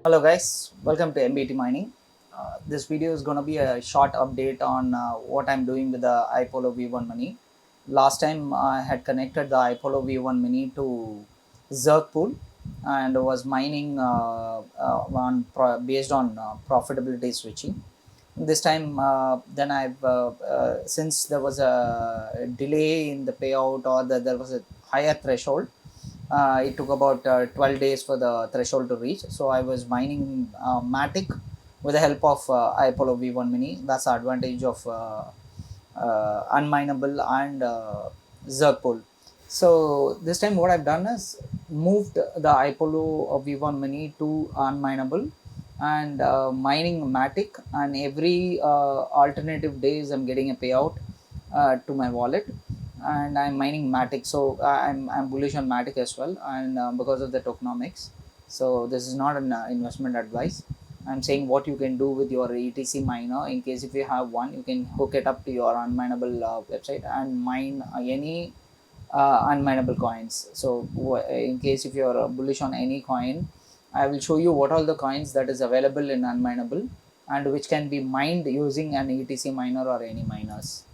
Hello guys, welcome to MBT Mining. This video is going to be a short update on what I'm doing with the Ipollo V1 Mini. Last time I had connected the Ipollo V1 Mini to Zerk pool and was mining based on profitability switching. This time then since there was a delay in the payout or there was a higher threshold, it took about 12 days for the threshold to reach. So I was mining Matic with the help of Ipollo V1 Mini. That's the advantage of unminable and Zerk. So this time what I've done is moved the Ipollo V1 Mini to unminable and mining Matic, and every alternative days I'm getting a payout to my wallet, and I'm mining Matic. So I'm bullish on Matic as well, and because of the tokenomics. So this is not an investment advice. I'm saying what you can do with your ETC miner. In case if you have one, you can hook it up to your unminable website and mine any unminable coins. So in case if you're bullish on any coin, I will show you what all the coins that is available in unminable and which can be mined using an ETC miner or any miners.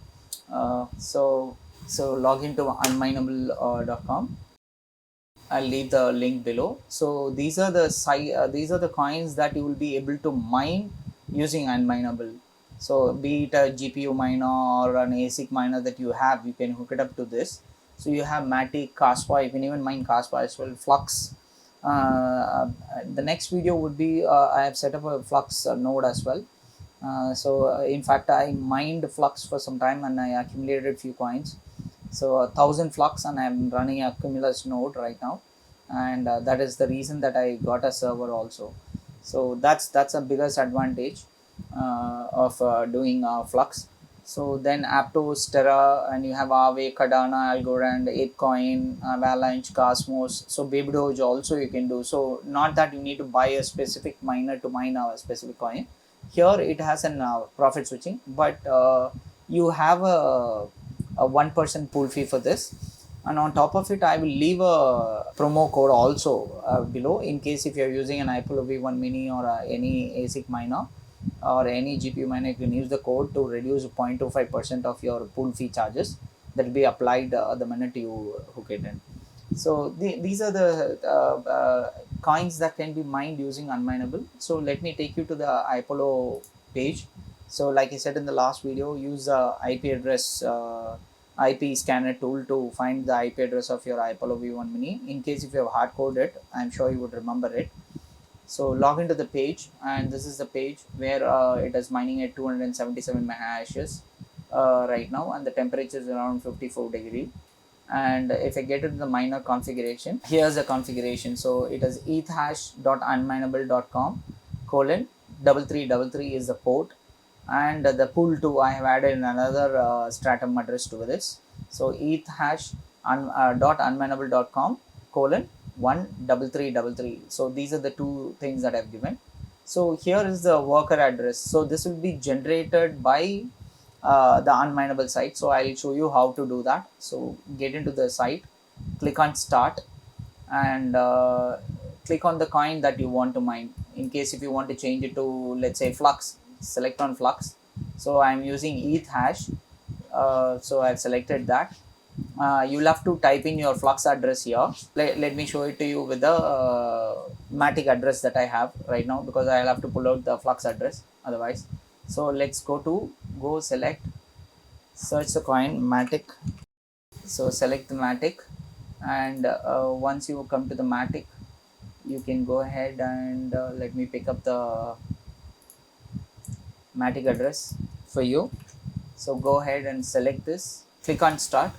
So log into unminable.com. I'll leave the link below. So these are the coins that you will be able to mine using unminable. So be it a GPU miner or an ASIC miner that you have, you can hook it up to this. So you have Matic, Caspa, you can even mine Caspa as well, Flux. The next video would be I have set up a Flux node as well. In fact, I mined Flux for some time and I accumulated few coins. So 1,000 Flux, and I'm running a Cumulus node right now, and that is the reason that I got a server also. So that's a biggest advantage of doing Flux. So then Aptos, Terra, and you have Aave, Cardano, Algorand, Apecoin, Avalanche, Cosmos. So Baby Doge also you can do. So not that you need to buy a specific miner to mine a specific coin. Here it has an profit switching, but you have a 1% pool fee for this, and on top of it I will leave a promo code also below, in case if you're using an Ipollo V1 Mini or any ASIC miner or any GPU miner, you can use the code to reduce 0.25% of your pool fee charges that will be applied the minute you hook it in. So these are the coins that can be mined using unminable. So let me take you to the Ipollo page. So like I said in the last video, use the IP address IP scanner tool to find the IP address of your Ipollo V1 Mini. In case if you have hard coded it, I'm sure you would remember it. So log into the page, and this is the page where it is mining at 277 mehashes right now, and the temperature is around 54 degree. And if I get into the miner configuration, here's the configuration. So it is ethhash.unminable.com colon 3333 is the port, and the pool 2 I have added another stratum address to this. So ethhash.unminable.com colon 13333. So these are the two things that I've given. So here is the worker address. So this will be generated by the unminable site. So I'll show you how to do that. So get into the site, click on start, and click on the coin that you want to mine. In case if you want to change it to, let's say, Flux, select on Flux. So I'm using ETH hash. So I've selected that. You'll have to type in your Flux address here. Let me show it to you with the Matic address that I have right now, because I'll have to pull out the Flux address otherwise. So let's go select, search the coin Matic. So select the Matic, and once you come to the Matic, you can go ahead and let me pick up the Matic address for you. So go ahead and select this, click on start,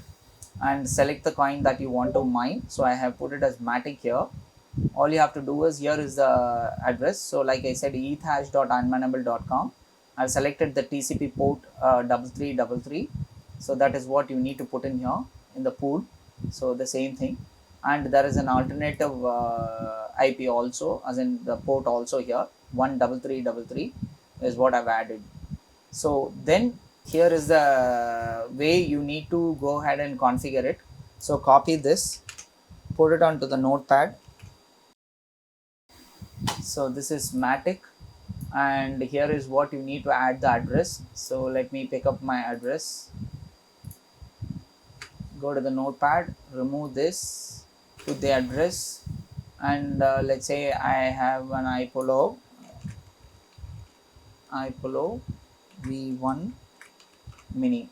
and select the coin that you want to mine. So I have put it as Matic here. All you have to do is, here is the address. So like I said, ethhash.unminable.com. I've selected the TCP port 3333. So that is what you need to put in here in the pool. So the same thing, and there is an alternative IP also, as in the port also here, 13333 is what I've added. So then here is the way you need to go ahead and configure it. So copy this, put it onto the notepad. So this is Matic, and here is what you need to add the address. So let me pick up my address, go to the notepad, remove this, put the address, and let's say I have an Ipollo V1 mini.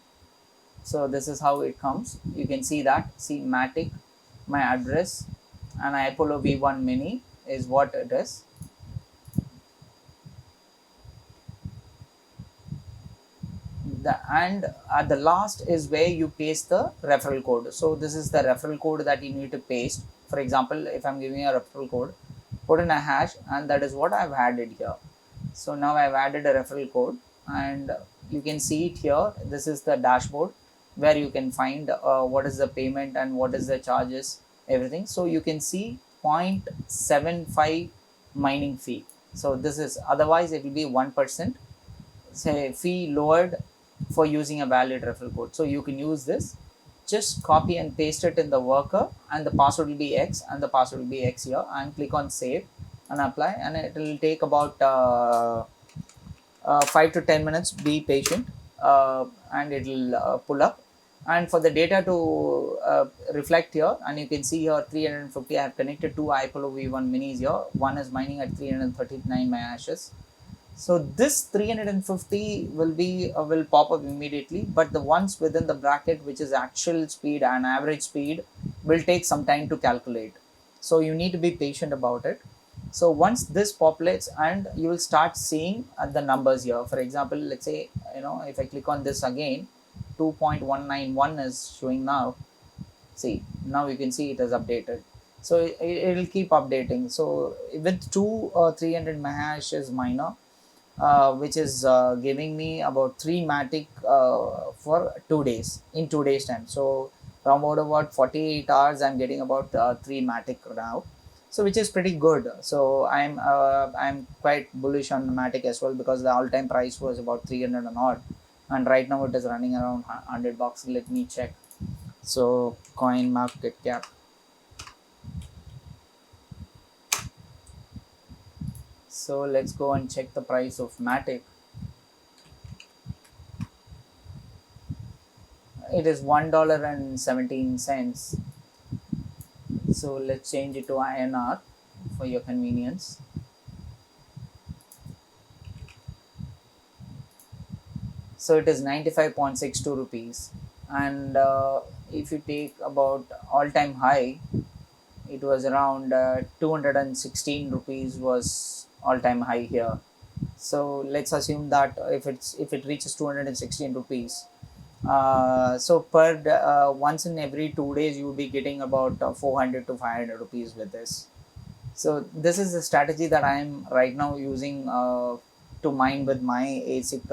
So this is how it comes. You can see that, see Matic, my address, and Ipollo V1 mini is what it is. And at the last is where you paste the referral code. So this is the referral code that you need to paste. For example, if I'm giving a referral code, put in a hash, and that is what I've added here. So now I've added a referral code, and you can see it here. This is the dashboard where you can find what is the payment and what is the charges, everything. So you can see 0.75 mining fee. So this is, otherwise it will be 1%, say, fee lowered for using a valid referral code. So you can use this, just copy and paste it in the worker, and the password will be X, and the password will be X here, and click on save and apply, and it will take about 5 to 10 minutes. Be patient, and it will pull up. And for the data to reflect here, and you can see here 350, I have connected two Ipollo V1 minis here. One is mining at 339 hashes. So this 350 will pop up immediately, but the ones within the bracket, which is actual speed and average speed, will take some time to calculate. So you need to be patient about it. So once this populates, and you will start seeing the numbers here. For example, let's say, if I click on this again, 2.191 is showing now. See, now you can see it is updated. So it will keep updating. So with 300 mahash is minor, which is giving me about 3 matic for 2 days, in 2 days time. So from about 48 hours I'm getting about 3 matic now, so which is pretty good. So I'm quite bullish on matic as well, because the all-time price was about 300 and odd, and right now it is running around $100. Let me check. So coin market cap, so let's go and check the price of matic. It is $1.17. So let's change it to INR for your convenience. So it is 95.62 rupees, and if you take about all-time high, it was around 216 rupees was all-time high here. So let's assume that if it reaches 216 rupees, so once in every 2 days you will be getting about 400 to 500 rupees with this. So this is the strategy that I am right now using to mine with my ASIC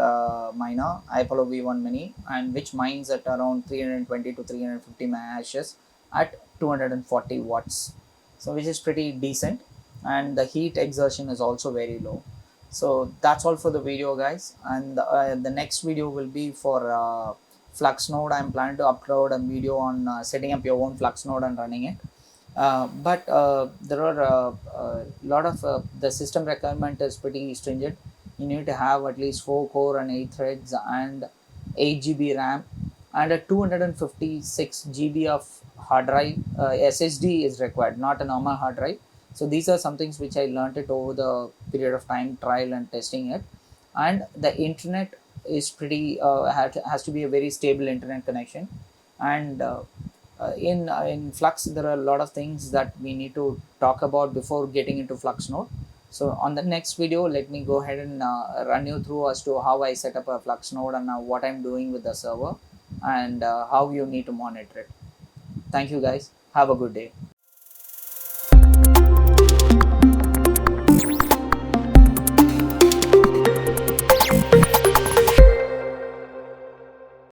miner Ipollo V1 mini, and which mines at around 320 to 350 hashes at 240 watts. So which is pretty decent, and the heat exertion is also very low. So that's all for the video, guys, and the next video will be for Flux node. I'm planning to upload a video on setting up your own Flux node and running it. But there are a lot of the system requirement is pretty stringent. You need to have at least 4 core and 8 threads and 8 GB RAM and a 256 GB of hard drive. SSD is required, not a normal hard drive. So these are some things which I learned it over the period of time, trial and testing it. And the internet is pretty has to be a very stable internet connection. And in Flux, there are a lot of things that we need to talk about before getting into Flux node. So on the next video, let me go ahead and run you through as to how I set up a Flux node and what I'm doing with the server, and how you need to monitor it. Thank you, guys. Have a good day.